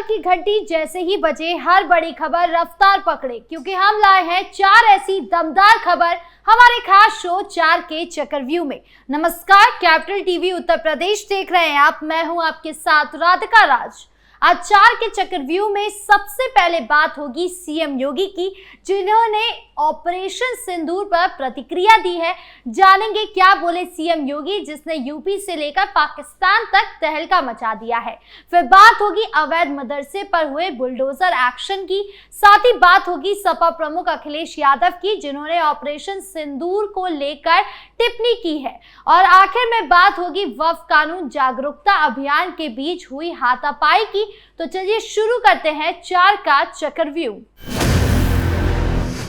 की घंटी जैसे ही बजे हर बड़ी खबर रफ्तार पकड़े, क्योंकि हम लाए हैं 4 ऐसी दमदार खबर हमारे खास शो 4 के चक्रव्यूह में। नमस्कार, कैपिटल टीवी उत्तर प्रदेश देख रहे हैं आप। मैं हूं आपके साथ राधिका राज। आज 4 के चक्रव्यूह में सबसे पहले बात होगी सीएम योगी की, जिन्होंने ऑपरेशन सिंदूर पर प्रतिक्रिया दी है। जानेंगे क्या बोले सीएम योगी, जिसने यूपी से लेकर पाकिस्तान तक तहलका मचा दिया है। फिर बात होगी अवैध मदरसे पर हुए बुलडोजर एक्शन की, साथ ही बात होगी सपा प्रमुख अखिलेश यादव की, जिन्होंने ऑपरेशन सिंदूर को लेकर टिप्पणी की है। और आखिर में बात होगी वक्फ कानून जागरूकता अभियान के बीच हुई हाथापाई की। तो चलिए शुरू करते हैं 4 का चक्रव्यूह।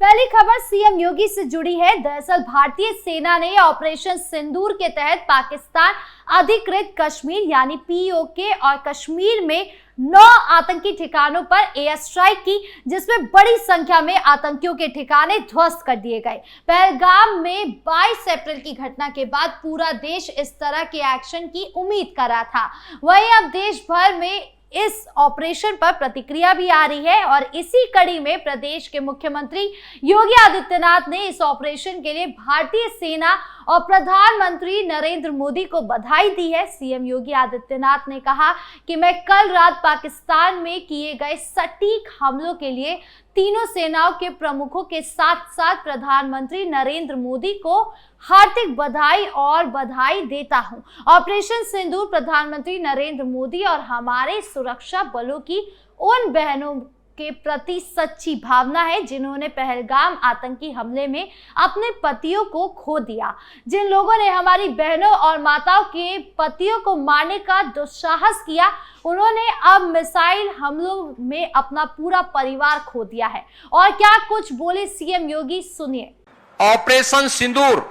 पहली खबर सीएम योगी से जुड़ी है। दरअसल भारतीय सेना ने ऑपरेशन सिंदूर के तहत पाकिस्तान अधिकृत कश्मीर यानी पीओके और कश्मीर में 9 आतंकी ठिकानों पर एयर स्ट्राइक की, जिसमें बड़ी संख्या में आतंकियों के ठिकाने ध्वस्त कर दिए गए। पहलगाम में 22 अप्रैल की घटना के बाद पूरा देश इस तरह के एक्शन की उम्मीद कर रहा था। वहीं अब देश भर में इस ऑपरेशन पर प्रतिक्रिया भी आ रही है और इसी कड़ी में प्रदेश के मुख्यमंत्री योगी आदित्यनाथ ने इस ऑपरेशन के लिए भारतीय सेना और प्रधानमंत्री नरेंद्र मोदी को बधाई दी है। सीएम योगी आदित्यनाथ ने कहा कि मैं कल रात पाकिस्तान में किए गए सटीक हमलों के लिए तीनों सेनाओं के प्रमुखों के साथ साथ प्रधानमंत्री नरेंद्र मोदी को हार्दिक बधाई देता हूं। ऑपरेशन सिंदूर प्रधानमंत्री नरेंद्र मोदी और हमारे सुरक्षा बलों की उन बहनों के प्रति सच्ची भावना है जिन्होंने पहलगाम आतंकी हमले में अपने पतियों को खो दिया। जिन लोगों ने हमारी बहनों और माताओं के पतियों को मारने का दुस्साहस किया, उन्होंने अब मिसाइल हमलों में अपना पूरा परिवार खो दिया है। और क्या कुछ बोले सीएम योगी, सुनिए। ऑपरेशन सिंदूर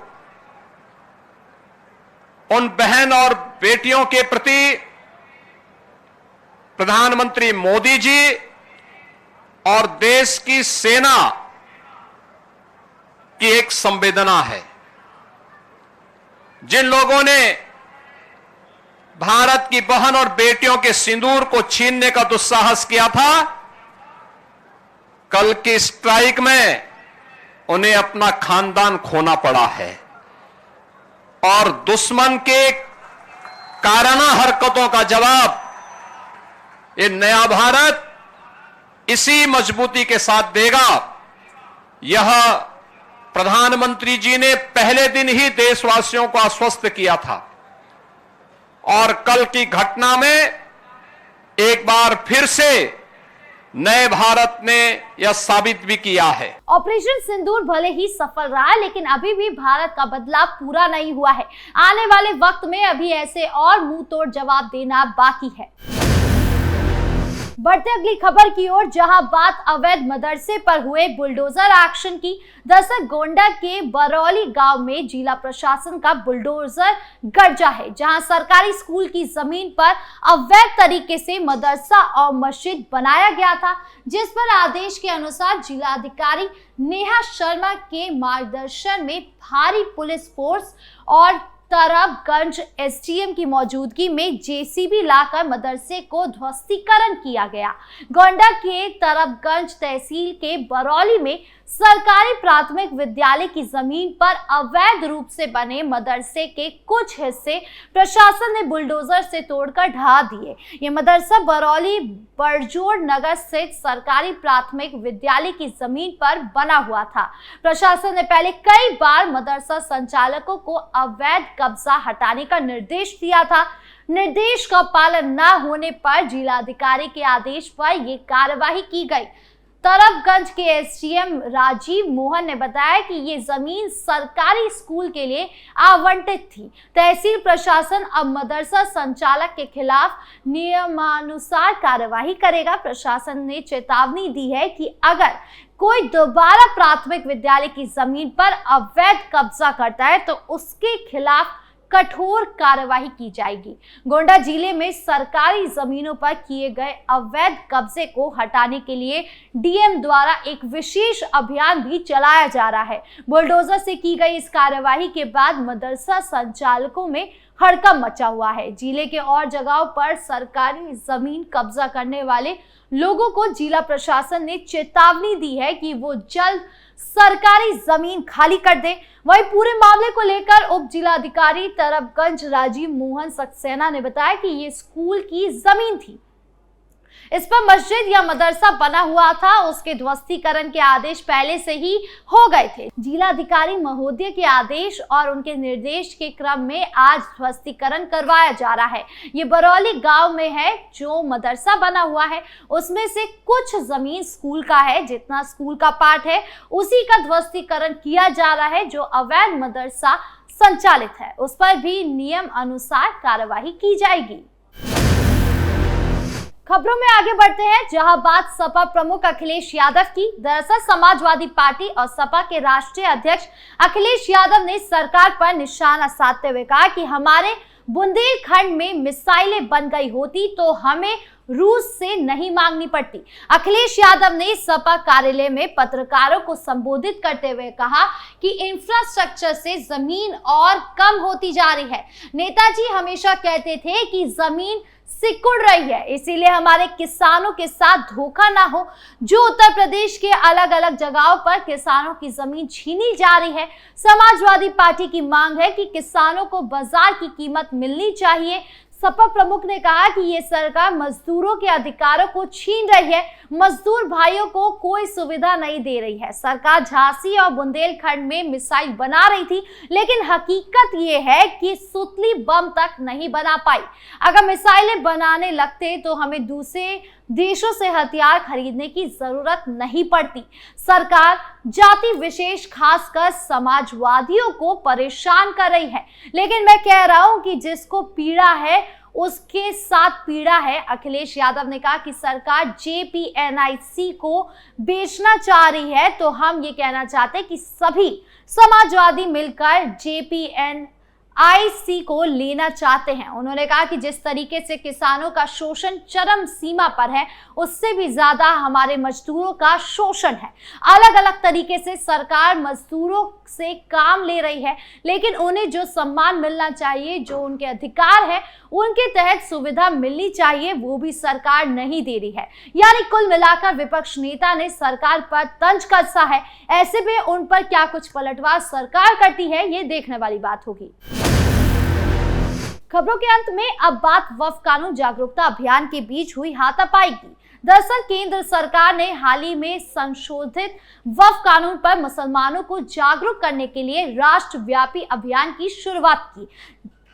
उन बहन और बेटियों के प्रति प्रधानमंत्री मोदी जी और देश की सेना की एक संवेदना है। जिन लोगों ने भारत की बहन और बेटियों के सिंदूर को छीनने का दुस्साहस किया था, कल की स्ट्राइक में उन्हें अपना खानदान खोना पड़ा है। और दुश्मन के काराना हरकतों का जवाब ये नया भारत इसी मजबूती के साथ देगा। यह प्रधानमंत्री जी ने पहले दिन ही देशवासियों को आश्वस्त किया था और कल की घटना में एक बार फिर से नए भारत ने यह साबित भी किया है। ऑपरेशन सिंदूर भले ही सफल रहा, लेकिन अभी भी भारत का बदलाव पूरा नहीं हुआ है। आने वाले वक्त में अभी ऐसे और मुंह तोड़ जवाब देना बाकी है। बढ़ते अगली खबर की ओर, जहां बात अवैध मदरसे पर हुए बुलडोजर एक्शन की। दरअसल गोंडा के बरौली गांव में जिला प्रशासन का बुलडोजर गरजा है, जहां सरकारी स्कूल की जमीन पर अवैध तरीके से मदरसा और मस्जिद बनाया गया था, जिस पर आदेश के अनुसार जिलाधिकारी नेहा शर्मा के मार्गदर्शन में भारी पुलिस फोर्स और तरबगंज एसडीएम की मौजूदगी में जेसीबी लाकर मदरसे को ध्वस्तीकरण किया गया। गोंडा के तरबगंज तहसील के बरौली में सरकारी प्राथमिक विद्यालय की जमीन पर अवैध रूप से बने मदरसे के कुछ हिस्से प्रशासन ने बुलडोजर से तोड़कर ढहा दिए। ये मदरसा बरौली बड़जोड़ नगर स्थित सरकारी प्राथमिक विद्यालय की जमीन पर बना हुआ था। प्रशासन ने पहले कई बार मदरसा संचालकों को अवैध कब्जा हटाने का निर्देश दिया था। निर्देश का पालन न होने पर जिलाधिकारी के आदेश पर यह कार्यवाही की गई। तरबगंज के एसडीएम राजीव मोहन ने बताया कि ये जमीन सरकारी स्कूल के लिए आवंटित थी। तहसील प्रशासन अब मदरसा संचालक के खिलाफ नियमानुसार कार्यवाही करेगा। प्रशासन ने चेतावनी दी है कि अगर कोई दोबारा प्राथमिक विद्यालय की जमीन पर अवैध कब्जा करता है तो उसके खिलाफ कठोर कार्यवाही की जाएगी। गोंडा जिले में सरकारी जमीनों पर किए गए अवैध कब्जे को हटाने के लिए डीएम द्वारा एक विशेष अभियान भी चलाया जा रहा है। बुलडोजर से की गई इस कार्यवाही के बाद मदरसा संचालकों में हड़कंप मचा हुआ है। जिले के और जगहों पर सरकारी जमीन कब्जा करने वाले लोगों को जिला प्रशासन ने चेतावनी दी है कि वो जल्द सरकारी जमीन खाली कर दे। वहीं पूरे मामले को लेकर उप जिलाधिकारी तरबगंज राजीव मोहन सक्सेना ने बताया कि ये स्कूल की जमीन थी, इस पर मस्जिद या मदरसा बना हुआ था, उसके ध्वस्तीकरण के आदेश पहले से ही हो गए थे। जिलाधिकारी महोदय के आदेश और उनके निर्देश के क्रम में आज ध्वस्तीकरण करवाया जा रहा है। ये बरौली गांव में है। जो मदरसा बना हुआ है उसमें से कुछ जमीन स्कूल का है, जितना स्कूल का पार्ट है उसी का ध्वस्तीकरण किया जा रहा है। जो अवैध मदरसा संचालित है उस पर भी नियम अनुसार कार्यवाही की जाएगी। खबरों में आगे बढ़ते हैं, जहां बात सपा प्रमुख अखिलेश यादव की। दरअसल समाजवादी पार्टी और सपा के राष्ट्रीय अध्यक्ष अखिलेश यादव ने सरकार पर निशाना साधते हुए कहा कि हमारे बुंदेलखंड में मिसाइलें बन गई होती तो हमें रूस से नहीं मांगनी पड़ती। अखिलेश यादव ने सपा कार्यालय में पत्रकारों को संबोधित करते हुए कहा कि इंफ्रास्ट्रक्चर से जमीन और कम होती जा रही है। नेताजी हमेशा कहते थे कि जमीन सिकुड़ रही है, इसीलिए हमारे किसानों के साथ धोखा ना हो। जो उत्तर प्रदेश के अलग अलग जगहों पर किसानों की जमीन छीनी जा रही है, समाजवादी पार्टी की मांग है कि किसानों को बाजार की कीमत मिलनी चाहिए। सपा प्रमुख ने कहा कि ये सरकार मजदूरों के अधिकारों को छीन रही है, मजदूर भाइयों को कोई सुविधा नहीं दे रही है। सरकार झांसी और बुंदेलखंड में मिसाइल बना रही थी, लेकिन हकीकत ये है कि सुतली बम तक नहीं बना पाई। अगर मिसाइलें बनाने लगते तो हमें दूसरे देशों से हथियार खरीदने की जरूरत नहीं पड़ती। सरकार जाति विशेष खासकर समाजवादियों को परेशान कर रही है, लेकिन मैं कह रहा हूं कि जिसको पीड़ा है उसके साथ पीड़ा है। अखिलेश यादव ने कहा कि सरकार JPNIC को बेचना चाह रही है, तो हम ये कहना चाहते हैं कि सभी समाजवादी मिलकर JPNIC को लेना चाहते हैं। उन्होंने कहा कि जिस तरीके से किसानों का शोषण चरम सीमा पर है, उससे भी ज्यादा हमारे मजदूरों का शोषण है। अलग अलग तरीके से सरकार मजदूरों से काम ले रही है, लेकिन उन्हें जो सम्मान मिलना चाहिए, जो उनके अधिकार है, उनके तहत सुविधा मिलनी चाहिए, वो भी सरकार नहीं दे रही है। यानी कुल मिलाकर विपक्ष नेता ने सरकार पर तंज कसा है। ऐसे में उन पर क्या कुछ पलटवार सरकार करती है, ये देखने वाली बात होगी। खबरों के अंत में अब बात वक्फ कानून जागरूकता अभियान के बीच हुई हाथापाई की। दरअसल केंद्र सरकार ने हाल ही में संशोधित वक्फ कानून पर मुसलमानों को जागरूक करने के लिए राष्ट्रव्यापी अभियान की शुरुआत की,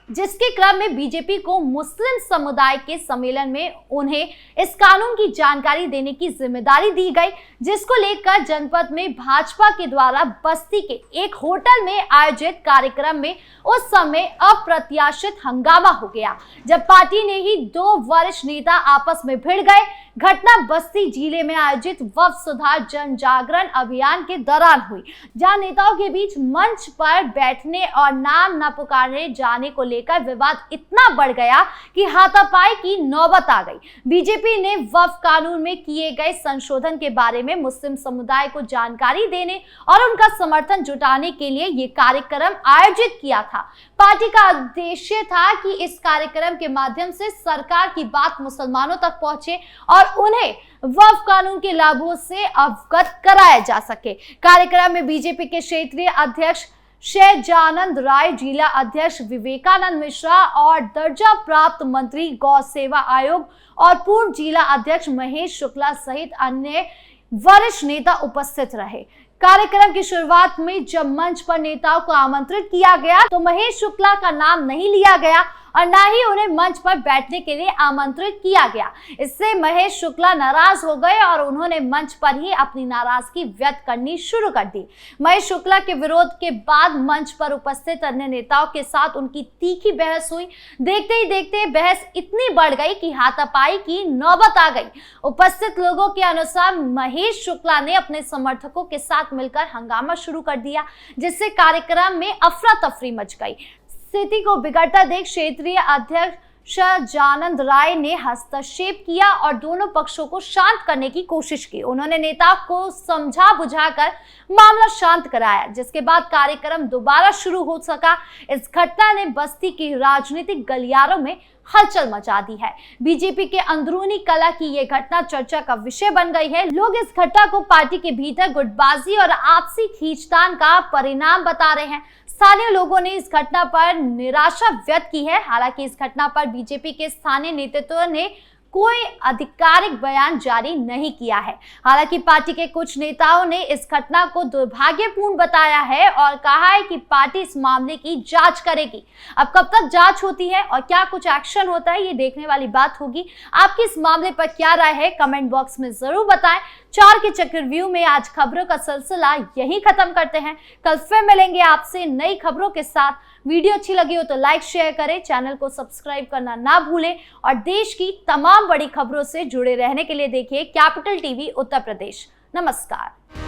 जिसके क्रम में बीजेपी को मुस्लिम समुदाय के सम्मेलन में उन्हें इस कानून की जानकारी देने की जिम्मेदारी दी गई, जिसको लेकर जनपद में भाजपा के द्वारा बस्ती के एक होटल में आयोजित कार्यक्रम में उस समय अप्रत्याशित हंगामा हो गया, जब पार्टी ने ही दो वरिष्ठ नेता आपस में भिड़ गए। घटना बस्ती जिले में आयोजित वक्फ सुधार जन जागरण अभियान के दौरान हुई, जहां नेताओं के बीच मंच पर बैठने और नाम न पुकारने जाने को लेकर विवाद इतना बढ़ गया कि हाथापाई की नौबत आ गई। बीजेपी ने वक्फ कानून में किए गए संशोधन के बारे में मुस्लिम समुदाय को जानकारी देने और उनका समर्थन जुटाने के लिए ये कार्यक्रम आयोजित किया था। पार्टी का उद्देश्य था कि इस कार्यक्रम के माध्यम से सरकार की बात मुसलमानों तक पहुंचे और उन्हें वक्फ कानून के लाभों से अवगत कराया जा सके। कार्यक्रम में बीजेपी के क्षेत्रीय अध्यक्ष शहजानंद राय, जिला अध्यक्ष विवेकानंद मिश्रा और दर्जा प्राप्त मंत्री गौ सेवा आयोग और पूर्व जिला अध्यक्ष महेश शुक्ला सहित अन्य वरिष्ठ नेता उपस्थित रहे। कार्यक्रम की शुरुआत में जब मंच पर नेताओं को आमंत्रित किया गया तो महेश शुक्ला का नाम नहीं लिया गया और ना ही उन्हें मंच पर बैठने के लिए आमंत्रित किया गया। इससे महेश शुक्ला नाराज हो गए और उन्होंने मंच पर ही अपनी नाराजगी व्यक्त करनी शुरू कर दी। महेश शुक्ला के विरोध के बाद मंच पर उपस्थित अन्य नेताओं के साथ उनकी तीखी बहस हुई। देखते ही देखते बहस इतनी बढ़ गई कि हाथापाई की नौबत आ गई। उपस्थित लोगों के अनुसार महेश शुक्ला ने अपने समर्थकों के साथ मिलकर हंगामा शुरू कर दिया, जिससे कार्यक्रम में अफरा तफरी मच गई। स्थिति को बिगड़ता देख क्षेत्रीय अध्यक्ष सहजानंद राय ने हस्तक्षेप किया और दोनों पक्षों को शांत करने की कोशिश की। उन्होंने नेताओं को समझा बुझाकर मामला शांत कराया, जिसके बाद कार्यक्रम दोबारा शुरू हो सका। इस घटना ने बस्ती की राजनीतिक गलियारों में हलचल मचा दी है। बीजेपी के अंदरूनी कलह की यह घटना चर्चा का विषय बन गई है। लोग इस घटना को पार्टी के भीतर गुटबाजी और आपसी खींचतान का परिणाम बता रहे हैं। स्थानीय लोगों ने इस घटना पर निराशा व्यक्त की है। हालांकि इस घटना पर बीजेपी के स्थानीय नेतृत्व ने कोई आधिकारिक बयान जारी नहीं किया है। हालांकि पार्टी के कुछ नेताओं ने इस घटना को दुर्भाग्यपूर्ण बताया है और कहा है कि पार्टी इस मामले की जांच करेगी। अब कब तक जांच होती है और क्या कुछ एक्शन होता है, ये देखने वाली बात होगी। आपकी इस मामले पर क्या राय है, कमेंट बॉक्स में जरूर बताएं। 4 के चक्रव्यूह में आज खबरों का सिलसिला यहीं खत्म करते हैं। कल फिर मिलेंगे आपसे नई खबरों के साथ। वीडियो अच्छी लगी हो तो लाइक शेयर करें, चैनल को सब्सक्राइब करना ना भूलें और देश की तमाम बड़ी खबरों से जुड़े रहने के लिए देखिए कैपिटल टीवी उत्तर प्रदेश। नमस्कार।